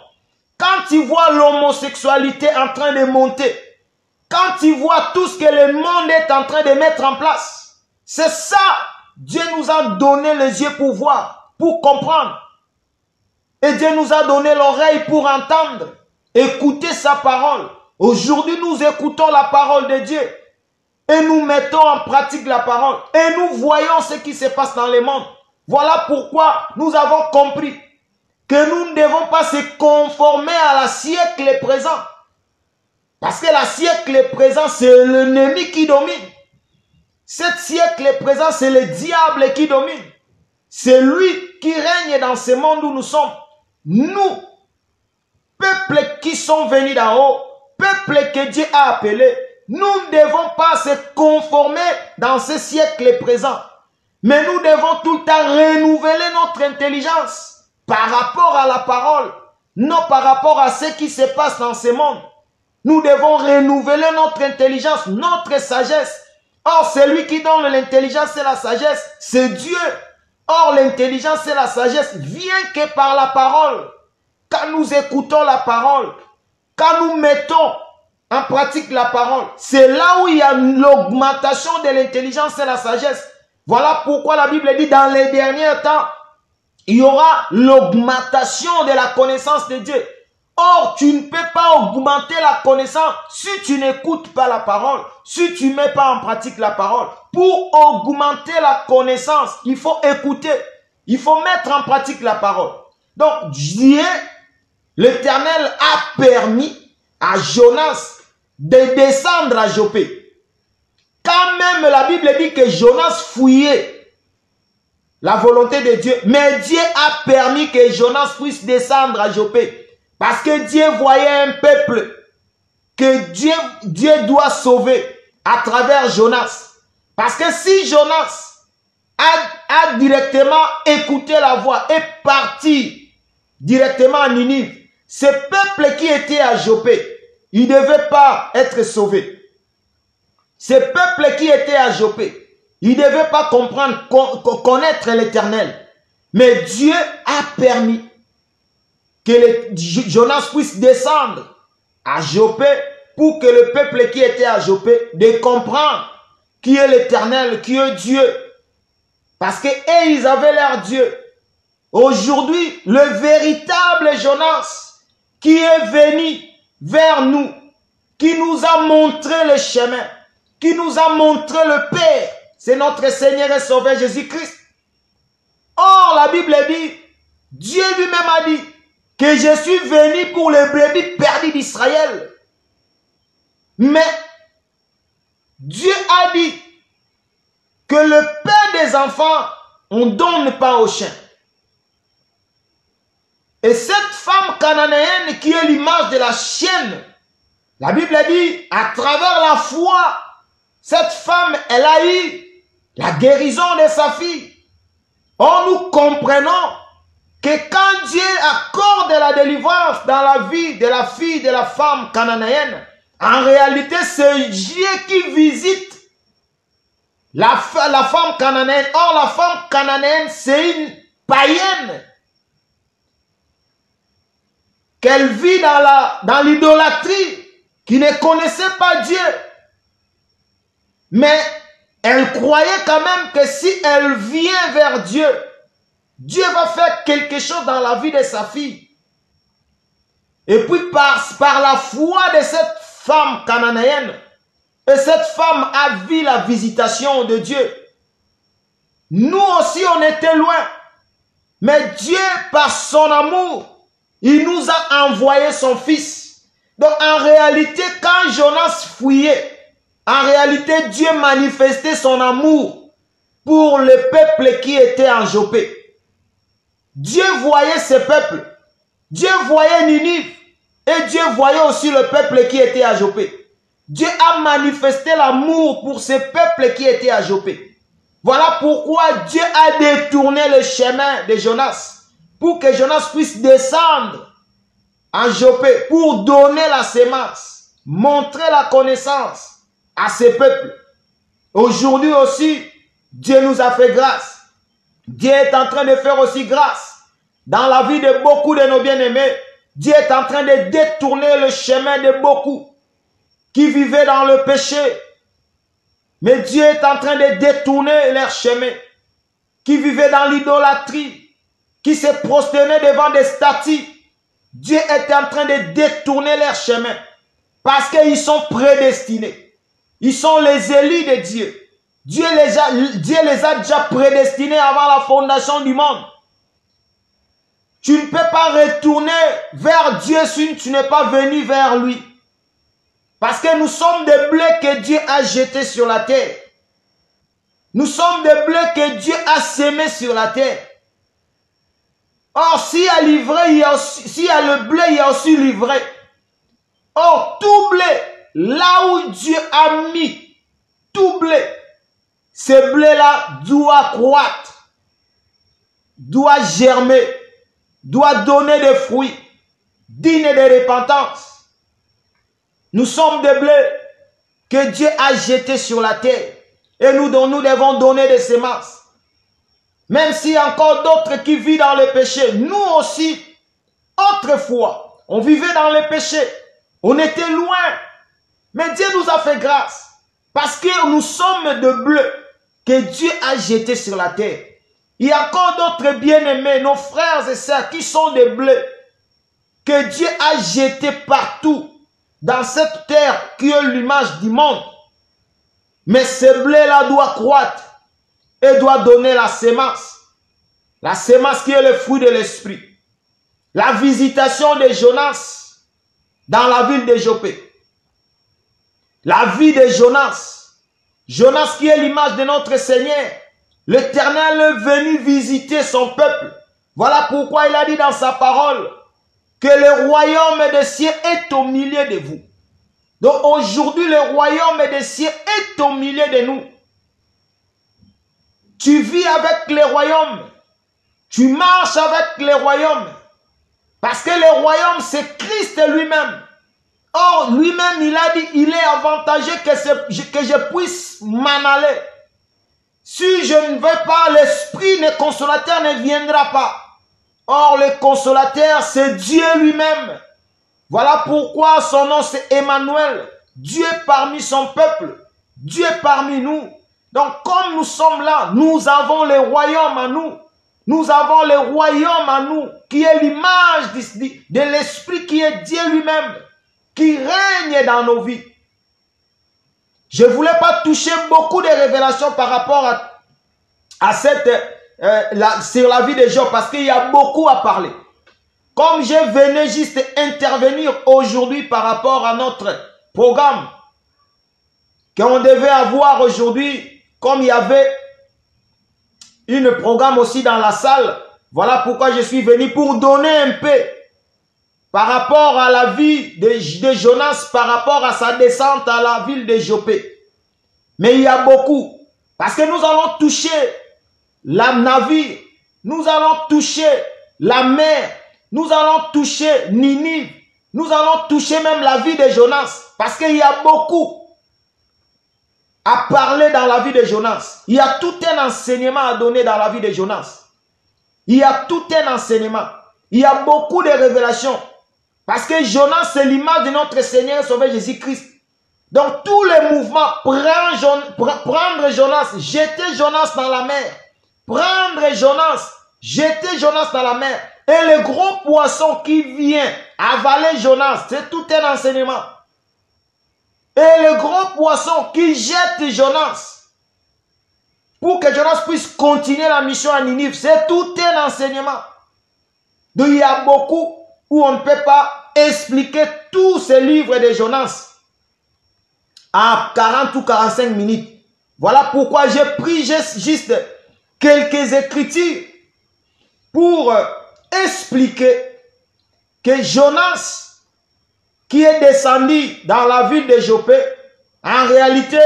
quand tu vois l'homosexualité en train de monter, quand tu vois tout ce que le monde est en train de mettre en place, c'est ça, Dieu nous a donné les yeux pour voir, pour comprendre. Et Dieu nous a donné l'oreille pour entendre, écouter sa parole. Aujourd'hui, nous écoutons la parole de Dieu et nous mettons en pratique la parole et nous voyons ce qui se passe dans le monde. Voilà pourquoi nous avons compris que nous ne devons pas se conformer à la siècle présent. Parce que la siècle présent, c'est l'ennemi qui domine. Cette siècle présent, c'est le diable qui domine. C'est lui qui règne dans ce monde où nous sommes. Nous, peuple qui sont venus d'en haut, peuple que Dieu a appelé, nous ne devons pas se conformer dans ce siècle présent. Mais nous devons tout le temps renouveler notre intelligence par rapport à la parole, non par rapport à ce qui se passe dans ce monde. Nous devons renouveler notre intelligence, notre sagesse. Or, celui qui donne l'intelligence et la sagesse, c'est Dieu. Or, l'intelligence et la sagesse viennent que par la parole. Quand nous écoutons la parole, quand nous mettons en pratique la parole, c'est là où il y a l'augmentation de l'intelligence et la sagesse. Voilà pourquoi la Bible dit dans les derniers temps, il y aura l'augmentation de la connaissance de Dieu. Or, tu ne peux pas augmenter la connaissance si tu n'écoutes pas la parole, si tu ne mets pas en pratique la parole. Pour augmenter la connaissance, il faut écouter, il faut mettre en pratique la parole. Donc, Dieu, l'Éternel a permis à Jonas de descendre à Joppé. Quand même la Bible dit que Jonas fouillait la volonté de Dieu, mais Dieu a permis que Jonas puisse descendre à Joppé. Parce que Dieu voyait un peuple que Dieu doit sauver à travers Jonas. Parce que si Jonas a directement écouté la voix et parti directement à Ninive, ce peuple qui était à Joppé, il ne devait pas être sauvé. Ce peuple qui était à Joppé, il ne devait pas connaître l'Éternel. Mais Dieu a permis que Jonas puisse descendre à Joppé pour que le peuple qui était à Joppé de comprendre qui est l'Éternel, qui est Dieu. Parce que ils avaient leur Dieu. Aujourd'hui, le véritable Jonas qui est venu vers nous, qui nous a montré le chemin, qui nous a montré le Père, c'est notre Seigneur et Sauveur Jésus-Christ. Or, la Bible dit, Dieu lui-même a dit que je suis venu pour les brebis perdues d'Israël. Mais Dieu a dit que le père des enfants, on ne donne pas aux chiens. Et cette femme cananéenne qui est l'image de la chienne, la Bible dit, à travers la foi, cette femme, elle a eu la guérison de sa fille. Or, nous comprenons que quand Dieu accorde la délivrance dans la vie de la fille de la femme cananéenne, en réalité, c'est Dieu qui visite la femme cananéenne. Or, la femme cananéenne, c'est une païenne. Qu'elle vit dans l'idolâtrie, qui ne connaissait pas Dieu. Mais elle croyait quand même que si elle vient vers Dieu, Dieu va faire quelque chose dans la vie de sa fille. Et puis par la foi de cette femme cananéenne, et cette femme a vu la visitation de Dieu. Nous aussi on était loin. Mais Dieu par son amour, il nous a envoyé son fils. Donc en réalité, quand Jonas fouillait, en réalité Dieu manifestait son amour pour le peuple qui était en Joppé. Dieu voyait ce peuple. Dieu voyait Ninive. Et Dieu voyait aussi le peuple qui était à Joppé. Dieu a manifesté l'amour pour ce peuple qui était à Joppé. Voilà pourquoi Dieu a détourné le chemin de Jonas. Pour que Jonas puisse descendre en Joppé. Pour donner la sémence. Montrer la connaissance à ce peuple. Aujourd'hui aussi, Dieu nous a fait grâce. Dieu est en train de faire aussi grâce dans la vie de beaucoup de nos bien-aimés. Dieu est en train de détourner le chemin de beaucoup qui vivaient dans le péché. Mais Dieu est en train de détourner leur chemin, qui vivaient dans l'idolâtrie, qui se prosternaient devant des statues. Dieu est en train de détourner leur chemin parce qu'ils sont prédestinés. Ils sont les élus de Dieu. Dieu les a déjà prédestinés avant la fondation du monde. Tu ne peux pas retourner vers Dieu si tu n'es pas venu vers lui. Parce que nous sommes des blés que Dieu a jetés sur la terre. Nous sommes des blés que Dieu a sémés sur la terre. Or, s'il y a livré, s'il y a le blé, il y a aussi livré. Or, tout blé, là où Dieu a mis tout blé, ce blé-là doit croître, doit germer, doit donner des fruits dignes de repentance. Nous sommes des blés que Dieu a jetés sur la terre et nous devons donner des semences. Même s'il y a encore d'autres qui vivent dans le péché, nous aussi, autrefois, on vivait dans le péché, on était loin, mais Dieu nous a fait grâce parce que nous sommes de blés que Dieu a jetés sur la terre. Il y a encore d'autres bien-aimés, nos frères et sœurs qui sont des blés que Dieu a jetés partout dans cette terre qui est l'image du monde. Mais ce blé-là doit croître et doit donner la sémence. La sémence qui est le fruit de l'esprit. La visitation de Jonas dans la ville de Jopé. La vie de Jonas. Jonas qui est l'image de notre Seigneur. L'Éternel est venu visiter son peuple. Voilà pourquoi il a dit dans sa parole que le royaume des cieux est au milieu de vous. Donc aujourd'hui, le royaume des cieux est au milieu de nous. Tu vis avec les royaumes. Tu marches avec les royaumes. Parce que le royaume, c'est Christ lui-même. Or, lui-même, il a dit, il est avantageux que je puisse m'en aller. Si je ne veux pas, l'esprit, le consolateur ne viendra pas. Or, le consolateur, c'est Dieu lui-même. Voilà pourquoi son nom, c'est Emmanuel. Dieu parmi son peuple. Dieu parmi nous. Donc, comme nous sommes là, nous avons le royaume à nous. Nous avons le royaume à nous, qui est l'image de l'esprit qui est Dieu lui-même, qui règne dans nos vies. Je ne voulais pas toucher beaucoup de révélations par rapport à cette, sur la vie de Job, parce qu'il y a beaucoup à parler. Comme je venais juste intervenir aujourd'hui par rapport à notre programme qu'on devait avoir aujourd'hui, comme il y avait une programme aussi dans la salle, voilà pourquoi je suis venu pour donner un peu par rapport à la vie de Jonas, par rapport à sa descente à la ville de Jopé. Mais il y a beaucoup, parce que nous allons toucher la navire, nous allons toucher la mer, nous allons toucher Ninive, nous allons toucher même la vie de Jonas, parce qu'il y a beaucoup à parler dans la vie de Jonas. Il y a tout un enseignement à donner dans la vie de Jonas. Il y a tout un enseignement. Il y a beaucoup de révélations. Parce que Jonas, c'est l'image de notre Seigneur et Sauveur Jésus-Christ. Donc, tous les mouvements, prendre Jonas, jeter Jonas dans la mer. Prendre Jonas, jeter Jonas dans la mer. Et le gros poisson qui vient avaler Jonas, c'est tout un enseignement. Et le gros poisson qui jette Jonas, pour que Jonas puisse continuer la mission à Ninive, c'est tout un enseignement. Donc il y a beaucoup où on ne peut pas expliquer tous ces livres de Jonas en 40 ou 45 minutes. Voilà pourquoi j'ai pris juste quelques écritures pour expliquer que Jonas, qui est descendu dans la ville de Jopé, en réalité,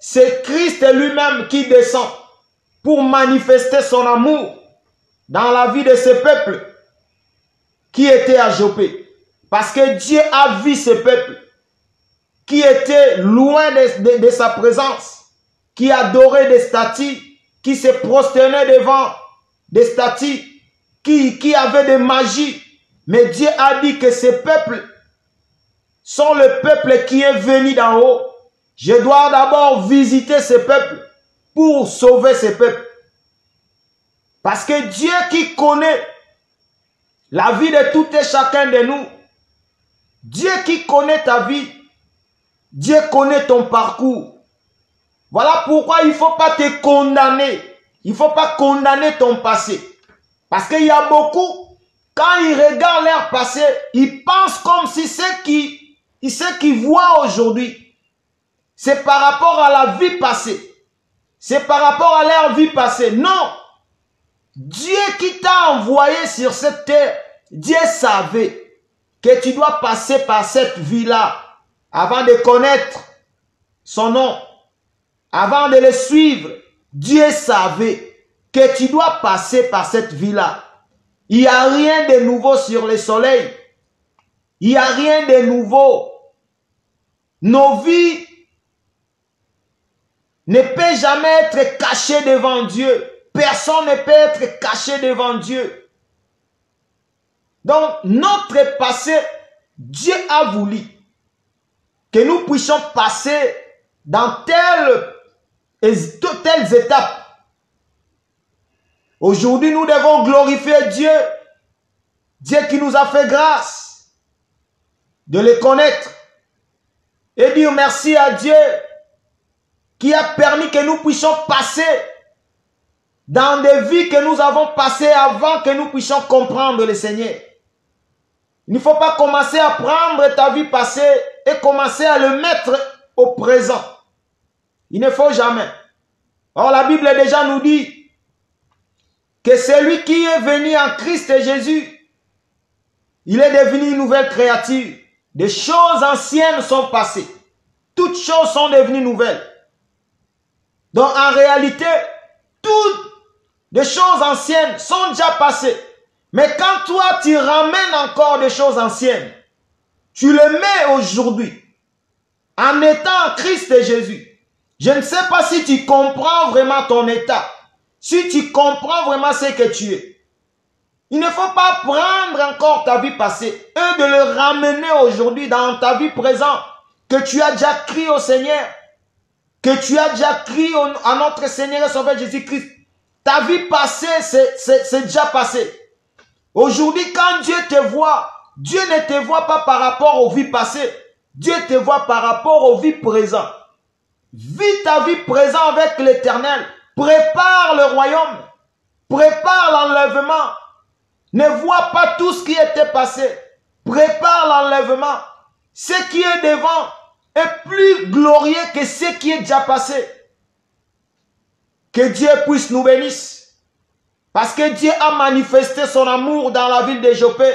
c'est Christ lui-même qui descend pour manifester son amour dans la vie de ce peuple qui était à Jopé. Parce que Dieu a vu ce peuple qui était loin de sa présence, qui adorait des statues, qui se prosternait devant des statues, qui avait des magies. Mais Dieu a dit que ce peuple sont le peuple qui est venu d'en haut. Je dois d'abord visiter ce peuple pour sauver ce peuple. Parce que Dieu qui connaît la vie de tout et chacun de nous, Dieu qui connaît ta vie, Dieu connaît ton parcours. Voilà pourquoi il ne faut pas te condamner. Il ne faut pas condamner ton passé. Parce qu'il y a beaucoup quand ils regardent leur passé, ils pensent comme si ce qu'ils voient aujourd'hui, c'est par rapport à la vie passée. C'est par rapport à leur vie passée. Non. Dieu qui t'a envoyé sur cette terre, Dieu savait que tu dois passer par cette vie-là avant de connaître son nom, avant de le suivre. Dieu savait que tu dois passer par cette vie-là. Il n'y a rien de nouveau sur le soleil. Il n'y a rien de nouveau. Nos vies ne peuvent jamais être cachées devant Dieu. Personne ne peut être caché devant Dieu. Donc, notre passé, Dieu a voulu que nous puissions passer dans telles étapes. Aujourd'hui, nous devons glorifier Dieu. Dieu qui nous a fait grâce de le connaître. Et dire merci à Dieu qui a permis que nous puissions passer dans des vies que nous avons passées avant que nous puissions comprendre le Seigneur. Il ne faut pas commencer à prendre ta vie passée et commencer à le mettre au présent. Il ne faut jamais. Or, la Bible déjà nous dit que celui qui est venu en Christ Jésus, il est devenu une nouvelle créature. Des choses anciennes sont passées. Toutes choses sont devenues nouvelles. Donc, en réalité, toutes les choses anciennes sont déjà passées. Mais quand toi, tu ramènes encore des choses anciennes, tu les mets aujourd'hui, en étant en Christ Jésus. Je ne sais pas si tu comprends vraiment ton état, si tu comprends vraiment ce que tu es. Il ne faut pas prendre encore ta vie passée et de le ramener aujourd'hui dans ta vie présente, que tu as déjà crié au Seigneur, que tu as déjà crié à notre Seigneur et Sauveur Jésus-Christ. Ta vie passée, c'est déjà passé. Aujourd'hui, quand Dieu te voit, Dieu ne te voit pas par rapport aux vies passées. Dieu te voit par rapport aux vies présentes. Vis ta vie présente avec l'Éternel. Prépare le royaume. Prépare l'enlèvement. Ne vois pas tout ce qui était passé. Prépare l'enlèvement. Ce qui est devant est plus glorieux que ce qui est déjà passé. Que Dieu puisse nous bénir. Parce que Dieu a manifesté son amour dans la ville de Joppé.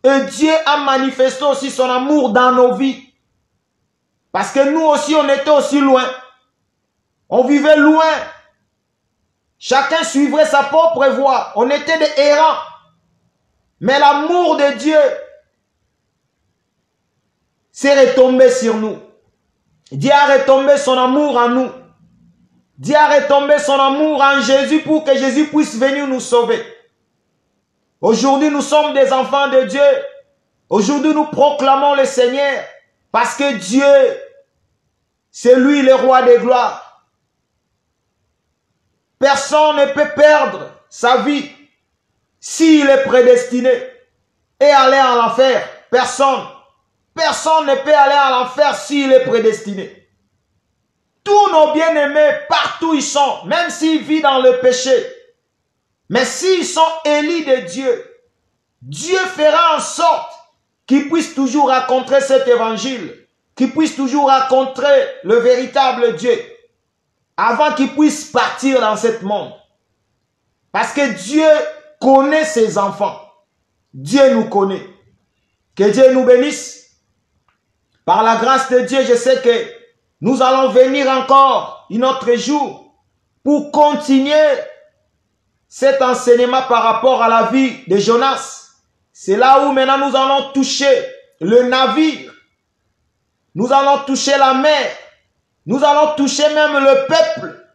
Et Dieu a manifesté aussi son amour dans nos vies. Parce que nous aussi, on était aussi loin. On vivait loin. Chacun suivrait sa propre voie. On était des errants. Mais l'amour de Dieu s'est retombé sur nous. Dieu a retombé son amour en nous. Dieu a retombé son amour en Jésus pour que Jésus puisse venir nous sauver. Aujourd'hui, nous sommes des enfants de Dieu. Aujourd'hui, nous proclamons le Seigneur parce que Dieu, c'est lui le roi des gloires. Personne ne peut perdre sa vie s'il est prédestiné et aller en l'enfer. Personne. Personne ne peut aller en l'enfer s'il est prédestiné. Tous nos bien-aimés, partout ils sont, même s'ils vivent dans le péché, mais s'ils sont élus de Dieu, Dieu fera en sorte qu'ils puissent toujours rencontrer cet évangile, qu'ils puissent toujours rencontrer le véritable Dieu, avant qu'ils puissent partir dans ce monde. Parce que Dieu connaît ses enfants. Dieu nous connaît. Que Dieu nous bénisse. Par la grâce de Dieu, je sais que nous allons venir encore un autre jour pour continuer cet enseignement par rapport à la vie de Jonas. C'est là où maintenant nous allons toucher le navire. Nous allons toucher la mer. Nous allons toucher même le peuple.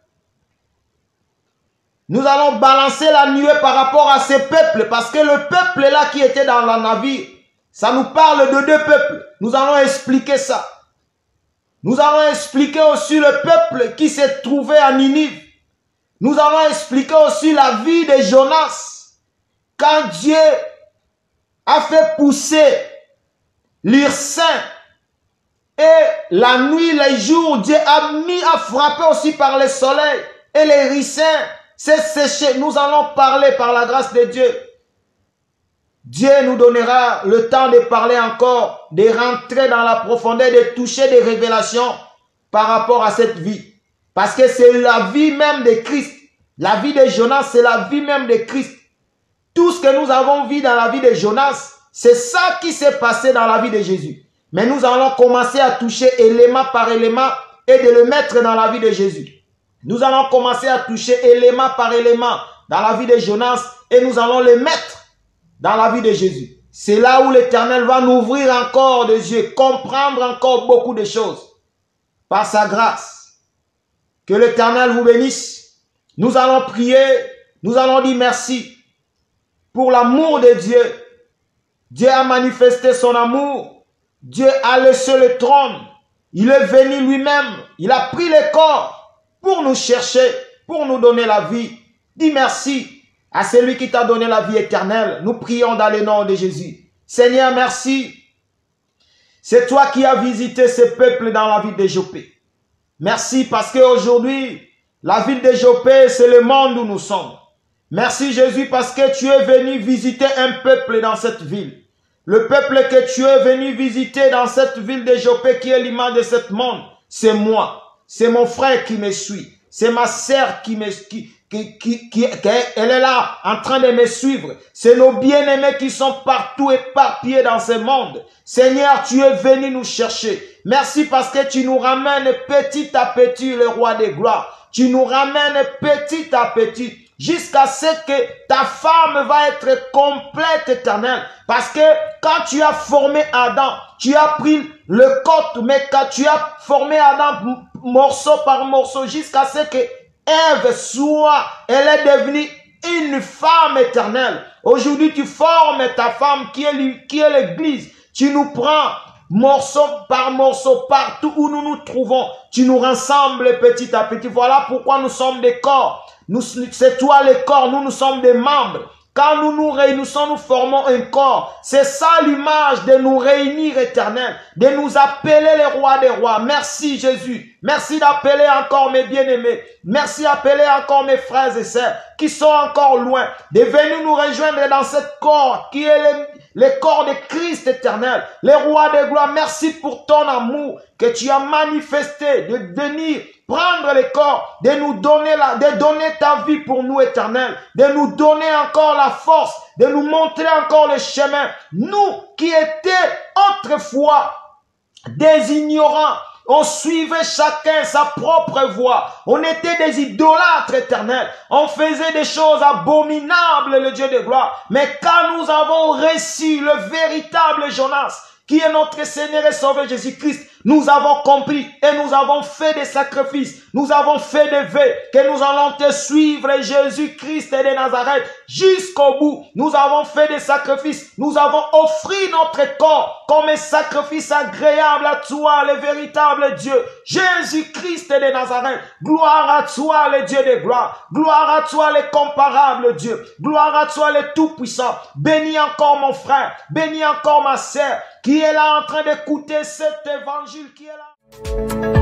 Nous allons balancer la nuée par rapport à ces peuples. Parce que le peuple là qui était dans le navire, ça nous parle de deux peuples. Nous allons expliquer ça. Nous allons expliquer aussi le peuple qui s'est trouvé à Ninive. Nous allons expliquer aussi la vie de Jonas. Quand Dieu a fait pousser l'irsin et la nuit, les jours, Dieu a frappé aussi par le soleil et les ricins s'est séché. Nous allons parler par la grâce de Dieu Dieu nous donnera le temps de parler encore, de rentrer dans la profondeur, de toucher des révélations par rapport à cette vie. Parce que c'est la vie même de Christ. La vie de Jonas, c'est la vie même de Christ. Tout ce que nous avons vu dans la vie de Jonas, c'est ça qui s'est passé dans la vie de Jésus. Mais nous allons commencer à toucher élément par élément et de le mettre dans la vie de Jésus. Nous allons commencer à toucher élément par élément dans la vie de Jonas et nous allons le mettre dans la vie de Jésus. C'est là où l'Éternel va nous ouvrir encore des yeux, comprendre encore beaucoup de choses. Par sa grâce. Que l'Éternel vous bénisse. Nous allons prier, nous allons dire merci pour l'amour de Dieu. Dieu a manifesté son amour. Dieu a laissé le trône. Il est venu lui-même. Il a pris le corps pour nous chercher, pour nous donner la vie. Dis merci à celui qui t'a donné la vie éternelle. Nous prions dans le nom de Jésus. Seigneur, merci. C'est toi qui as visité ce peuple dans la ville de Jopé. Merci parce qu'aujourd'hui, la ville de Jopé, c'est le monde où nous sommes. Merci Jésus parce que tu es venu visiter un peuple dans cette ville. Le peuple que tu es venu visiter dans cette ville de Jopé qui est l'image de ce monde, c'est moi. C'est mon frère qui me suit. C'est ma sœur qui elle est là en train de me suivre. C'est nos bien-aimés qui sont partout éparpillés dans ce monde. Seigneur, tu es venu nous chercher. Merci parce que tu nous ramènes petit à petit, le roi des gloires. Tu nous ramènes petit à petit jusqu'à ce que ta femme va être complète, éternelle. Parce que quand tu as formé Adam, tu as pris le côte, mais quand tu as formé Adam morceau par morceau jusqu'à ce que Ève soit, elle est devenue une femme éternelle. Aujourd'hui, tu formes ta femme qui est l'église. Tu nous prends morceau par morceau, partout où nous nous trouvons. Tu nous rassembles petit à petit. Voilà pourquoi nous sommes des corps. C'est toi le corps, nous sommes des membres. Quand nous nous réunissons, nous formons un corps. C'est ça l'image de nous réunir, éternel, de nous appeler les rois des rois. Merci Jésus. Merci d'appeler encore mes bien-aimés. Merci d'appeler encore mes frères et sœurs qui sont encore loin, de venir nous rejoindre dans ce corps qui est le corps de Christ éternel, les rois de gloire. Merci pour ton amour que tu as manifesté, de venir prendre le corps, de nous donner de donner ta vie pour nous éternel, de nous donner encore la force, de nous montrer encore le chemin. Nous qui étions autrefois des ignorants, on suivait chacun sa propre voie. On était des idolâtres éternels. On faisait des choses abominables, le Dieu de gloire. Mais quand nous avons reçu le véritable Jonas, qui est notre Seigneur et Sauveur Jésus-Christ, nous avons compris et nous avons fait des sacrifices. Nous avons fait des vœux que nous allons te suivre, Jésus-Christ de Nazareth, jusqu'au bout. Nous avons fait des sacrifices. Nous avons offert notre corps comme un sacrifice agréable à toi, le véritable Dieu, Jésus-Christ de Nazareth. Gloire à toi, le Dieu de gloire. Gloire à toi, le comparable Dieu. Gloire à toi, le tout-puissant. Bénis encore mon frère. Bénis encore ma sœur qui est là en train d'écouter cet évangile qui est là.